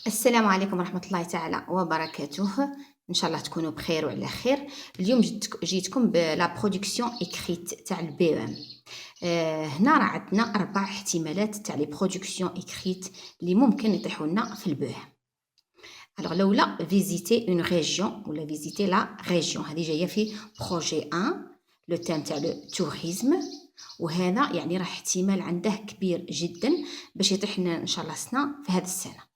السلام عليكم ورحمة الله تعالى وبركاته. إن شاء الله تكونوا بخير وعلى خير. اليوم جيتكم بلا برودكسيون إكريت تاع البي ام. هنا راه عندنا 4 احتمالات تاع لي برودكسيون إكريت اللي ممكن يطيحوا لنا في البي ام. الوغ الاولى فيزيتي اون ريجيون ولا فيزيتي لا ريجيون، هذه جايه في بروجي 1 لو تيم تاع لو توريزم، وهذا يعني راه احتمال عنده كبير جدا باش يطيح لنا ان شاء الله سنه في هذه السنه.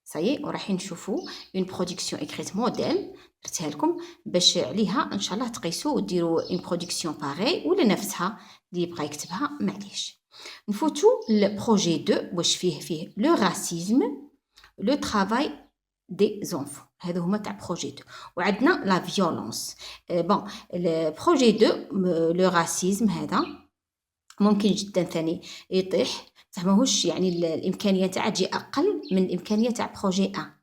صايي ورايحين نشوفوا اون برودكسيون اكريت موديل درتها لكم باش عليها ان شاء الله تقيسوا وديروا اون برودكسيون باغي ولا نفسها اللي يبغى يكتبها معليش. نفوتوا لبروجي 2 واش فيه لو راسيزم لو ترافاي دي زونفون، هادو هما تاع بروجي 2. وعندنا لا فيولونس. بون البروجي 2 لو راسيزم هذا ممكن جدا ثاني يطيح، بصح ماهوش يعني الامكانيه تاعها تجي اقل من الامكانيه تاع بروجي 1.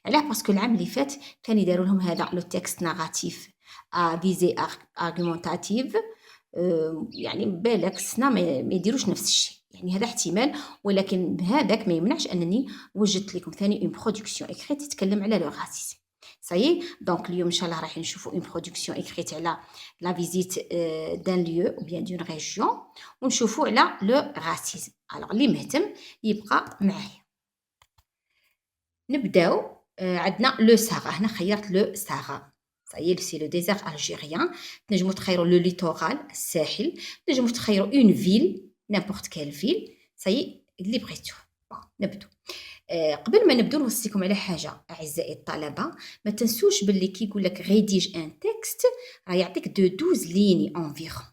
علاه؟ باسكو العام اللي فات كان يداروا لهم هذا لو تكست ناراتيف ا فيزي ارغومونتاتيف، يعني بالك السنه ما يديروش نفس الشيء، يعني هذا احتمال، ولكن هذاك ما يمنعش انني وجدت لكم ثاني اون برودكسيون اكريت تتكلم على لو راسيزم. صايي دونك اليوم ان شاء الله راح نشوفوا اون برودكسيون اكريت على لا فيزيت دان ليو او بيان دون ريجيون، ونشوفوا على لو راسيزم. الوغ اللي مهتم يبقى معايا. نبداو. عندنا لو ساغا، هنا خيرت لو ساغا. صايي سي لو ديزير الجيريان. تنجموا تخيروا لو ليتورال الساحل، تنجموا تخيروا اون فيل نيمبورت كال فيل. صايي اللي بغيتو. نبدو. قبل ما نبدو نوصيكم على حاجه اعزائي الطلبه، ما تنسوش باللي كي يقول لك ريديج ان تكست راه يعطيك دو 12 ليني انفيرون.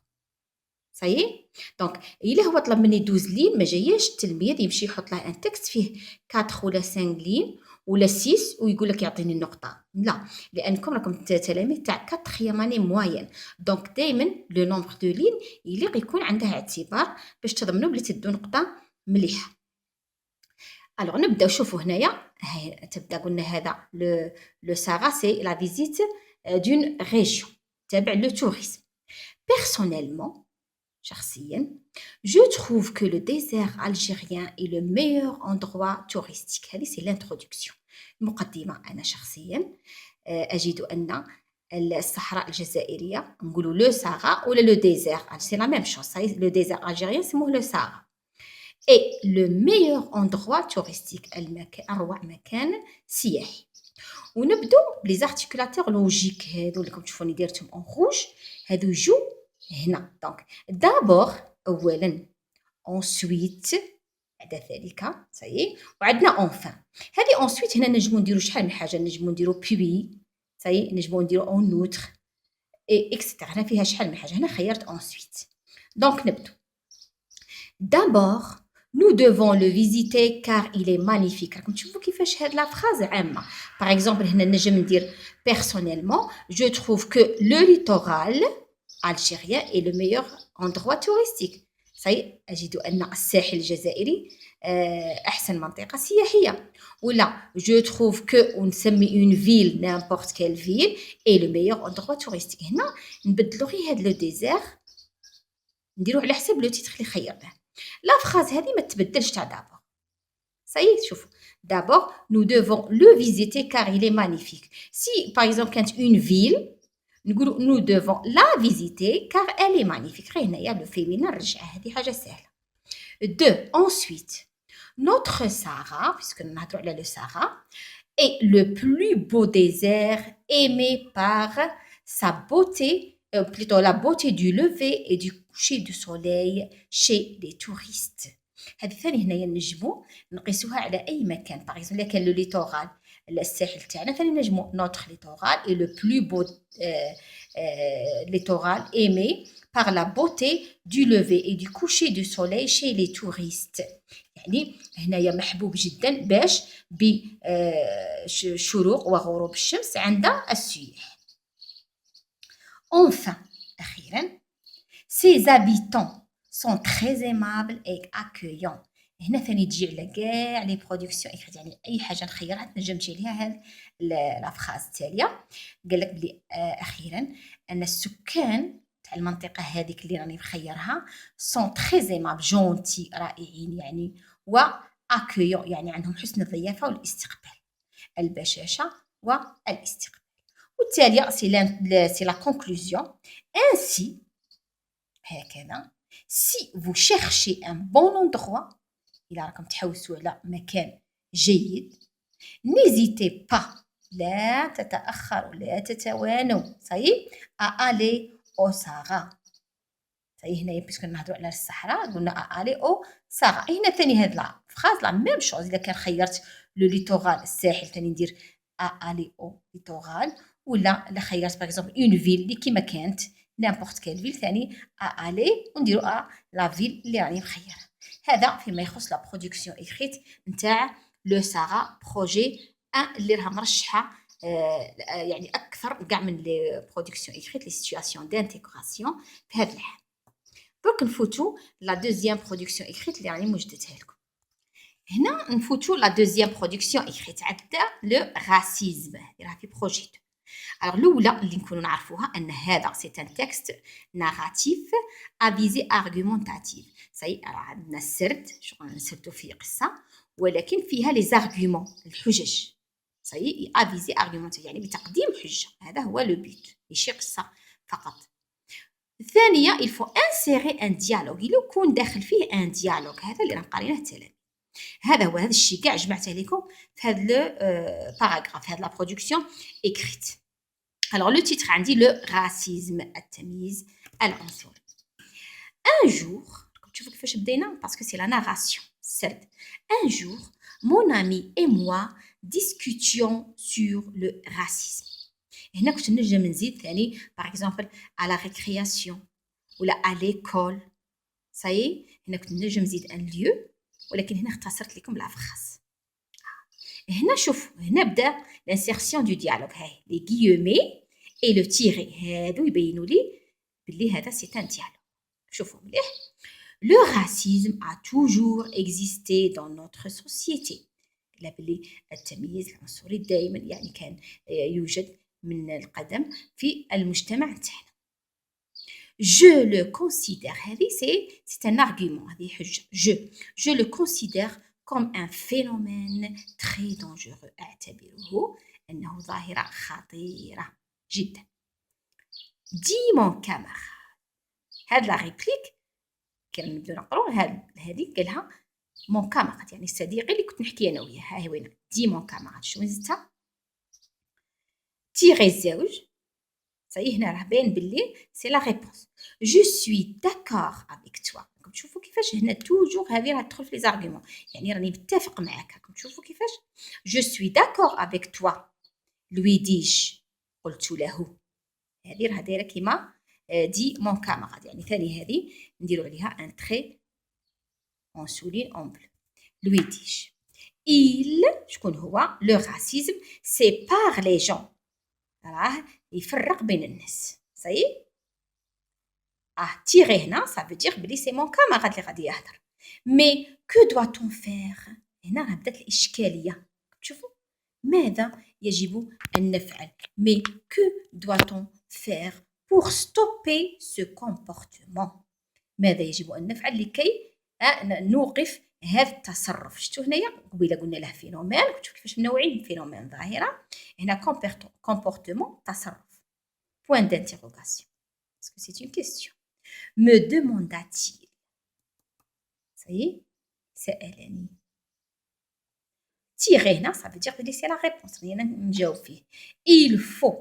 صايي دونك الا هو طلب مني 12 لين، ما جاياش التلميذ يمشي يحط له ان تكست فيه 4 ولا 5 لين ولا 6 ويقول لك يعطيني النقطه، لا، لانكم راكم تلاميذ تاع 4 اني موين، دونك دائما لو نومبر دو لين يليق يكون عنده اعتبار باش تضمنوا بلي تدوا نقطه مليحه. الوغ نبداو. شوفوا هنايا تبدا قلنا هذا لو ساغا سي لا فيزيت دون ريجيون تابع لو توريزم. بيرسونيلمون شخصيا je trouve que le désert algérien est le meilleur endroit touristique. هذه سي لانترودكسيون، المقدمه. انا شخصيا اجد ان الصحراء الجزائريه، نقولوا لو ساغا ولا لو ديزير سي لا ميم شوز، لو ديزير الجيريان سموه لو ساغا et le meilleur endroit touristique، أروع مكان سياحي. ونبدو بلي زارتيكولاتور لوجيك هادو اللي تشوفوني ديرتهم اون روج، هادو جو هنا. دونك دابور اولا، انسويت بعد ذلك، صايي، وعندنا اونفان. هذه انسويت هنا نجمو نديرو شحال من حاجه، نجمو نديرو بوي، صايي، نجمو نديرو اون اوتر اي اكسترا. هنا فيها شحال من حاجه، هنا خيرت انسويت. دونك نبدو. D'abord, nous devons le visiter car il est magnifique. راكم تشوفوا كيفاش هاد لا فراز عامة. Par exemple, هنا نجم ندير personnellement, je trouve que le littoral algérien est le meilleur endroit touristique. صحيح، أجد أن الساحل الجزائري أحسن منطقة سياحية. ولا je trouve que ونسمي une ville n'importe quelle ville est le meilleur endroit touristique. هنا نبدلو غير هاد لو ديزير، نديرو على حسب لو تيتر اللي خيرناه. لا فراز هذه ما تبدلش تاع دابور. صايي شوفوا دابور nous devons le visiter car il est magnifique. si par exemple كانت une ville نقولوا nous devons la visiter car elle est magnifique. غير هنايا لو فيمينين نرجعها، هذه حاجه سهله. دو ensuite notre Sahara، puisque نهضروا على le Sahara est le plus beau désert aimé par sa beauté، plutôt la beauté du lever et du coucher du soleil chez les touristes. هذه ثاني هنايا نجمو نقيسوها على اي مكان. باغ اكزومبل الا كان لو ليتورال الساحل تاعنا، ثاني نجمو نوتر ليتورال اي لو بلو بو ليتورال ايمي par la beauté du lever et du coucher du soleil chez les touristes. يعني هنايا محبوب جدا باش بشروق وغروب الشمس عند السياح. Enfin, أخيرا، ses habitants sont très aimables et accueillants. هنا ثاني تجي على كاع لي برودكسيون اكريت، يعني اي حاجه نخيرها تنجم تجي عليها هاد لا فراز التاليه. قال لك بلي اخيرا ان السكان تاع المنطقه هذيك اللي راني مخيرها سون تري ايمابل، جونتي، رائعين يعني، و اكيون يعني عندهم حسن الضيافه والاستقبال. البشاشة والاستقبال. والتالية سي لا كونكلوزيون. ainsi هكذا si vous cherchez un bon endroit إلا راكم تحوسوا على مكان جيد n'hésitez pas لا تتأخروا لا تتوانوا صحيح à aller au Sahara. صحيح هنايا باسكو نهضروا على الصحراء قلنا à aller au Sahara. هنا ثاني هاد لا فراز لا ميم شوز. إلا كان خيرت لو ليتورال الساحل ثاني ندير à aller au littoral. ولا الا خيرت باغ اكزومبل اون فيل اللي كيما كانت نيمبورت كال فيل ثاني à aller ونديرو à لا فيل اللي راني مخيرها. هذا فيما يخص لا برودكسيون ايكريت نتاع لو سارا بروجي اللي راها مرشحه يعني اكثر كاع من لي برودكسيون ايكريت لي سيتوياسيون دانتيغراسيون في هذا الحال. دونك نفوتو لا دوزيام برودكسيون ايكريت اللي راني موجدتها لكم. هنا نفوتو لا دوزيام برودكسيون ايكريت عندنا لو راسيزم اللي راه في بروجي. Alors الاولى اللي نكونوا نعرفوها ان هذا سي ان تكست ناراتيف افيزي ارغومونتاتيف. صحيح راه عندنا السرد شغل نسردو في قصه ولكن فيها لي زارغومون الحجج. صحيح افيزي ارغومونتاتيف يعني بتقديم حجه. هذا هو لو بيت ماشي قصه فقط. الثانيه il faut insérer un dialogue. إلا يكون داخل فيه ان ديالوج هذا اللي راه قاريناه التلاميذ. هذا هو هذا الشيء كاع جمعته لكم في هذا لو باراغراف هذا لا برودكسيون ايكريت. Alors le titre عندي le racisme التمييز العنصري. Un jour تشوفوا كيفاش بدينا parce que c'est la narration السرد. Un jour mon ami et moi discutions sur le racisme. هنا كنت نجم نزيد ثاني par exemple à la récréation ولا à l'école. صاي هنا كنت نجم نزيد un lieu ولكن هنا اختصرت لكم لا فراس. هنا شوفوا هنا بدا l'insertion du dialogue. هاي لي guillemets et le tiret هادو يبينوا لي بلي هذا سي ان ديالوج. شوفوا مليح. Le racisme a toujours existé dans notre société. لا بلي التمييز العنصري دائما يعني كان يوجد من القدم في المجتمع تاعنا. Je le considère هذه c'est un argument هذه حجة. Je le considère comme un phénomène très dangereux. أعتبره أنه ظاهرة خطيرة جدا. Dis mon camarade. هاد لا ريبليك كان نبداو نقراو هذه قالها مون كاماراد يعني صديقي اللي كنت نحكي انا وياه. ها هي وين دي مون كاماراد شنو زدتها تيغي الزوج. صحيح هنا راه باين باللي سي لا ريبونس. جو سوي داكور افيك توا. راكم تشوفوا كيفاش هنا توجور هذه راه تدخل في لي زارغومون يعني راني متفق معاك. راكم تشوفوا كيفاش جو سوي داكور افيك توا لوي ديج قلت له. هذه راه دايره كيما دي مون كاماراد يعني ثاني هذه نديرو عليها ان تري اون سولين اون بلو. لوي ديج il شكون هو لو راسيزم سيبار لي جون راه يفرق بين الناس. صحيح تيغي هنا ça veut dire بلي سي مون كاماراد اللي غادي يهضر. مي كو دواتون فير هنا راه بدات الاشكاليه. تشوفوا ماذا يجب ان نفعل. مي كو دواتون فير pour stopper ce comportement. ماذا يجب أن نفعل لكي نوقف هذا التصرف. شفتوا هنايا قبيله قلنا له فينومين. شوفوا كيفاش منوعين فينومين ظاهرة. هنا comportement تصرف. Point d'interrogation. Est-ce que c'est une question? Me demanda-t-il. Ça y est, سألني. Tirer هنا ça veut dire que c'est la réponse. خلينا نجاوب فيه. Il faut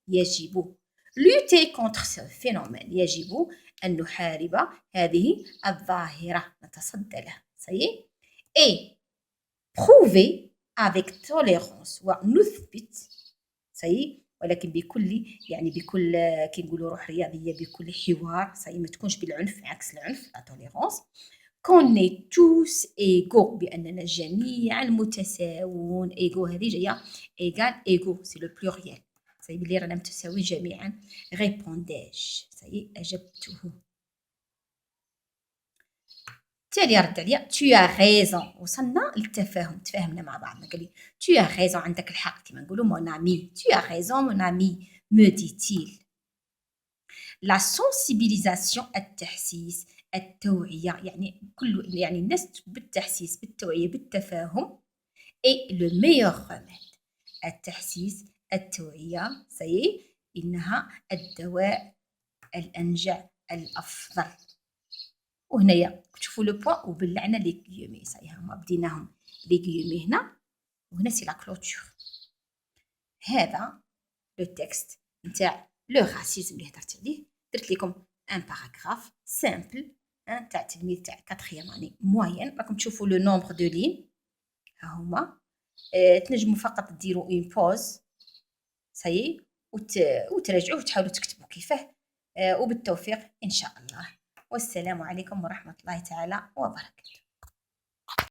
يجب lutter contre ce phénomène. يجب أن نحارب هذه الظاهرة نتصدى لها. صحيح et prouver avec tolérance ونثبت. صحيح ولكن بكل يعني بكل كي نقولوا روح رياضية بكل حوار. صحيح ما تكونش بالعنف عكس العنف لا tolérance. qu'on est tous égaux بأننا جميعا متساوون. égaux هذه جاية égal égaux c'est le pluriel. صحيح بلي رانا متساويين جميعا. répondais-je. صحيح أجبته. تالي رد عليا tu as raison. وصلنا للتفاهم تفاهمنا مع بعضنا. قال لي tu as raison عندك الحق كما نقولوا mon ami. tu as raison mon ami me dit-il. la sensibilisation التحسيس التوعية يعني كل يعني الناس بالتحسيس بالتوعية بالتفاهم et le meilleur remède التحسيس، التوعية، سي إنها الدواء الأنجع الأفضل. وهنايا تشوفوا لو بوان وبلعنا لي غيومي، سي هما بديناهم لي غيومي هنا، وهنا سي لا كلوتور. هذا لو تكست نتاع لو راسيزم اللي هضرت عليه. درت لكم ان باراغراف سامبل تاع تلميذ تاع 4 اني موين. راكم تشوفوا لو نومبر دو لين ها هما. تنجموا فقط ديروا اون بوز سي وتراجعوه وتحاولوا تكتبوا كيفاه. وبالتوفيق ان شاء الله، والسلام عليكم ورحمه الله تعالى وبركاته.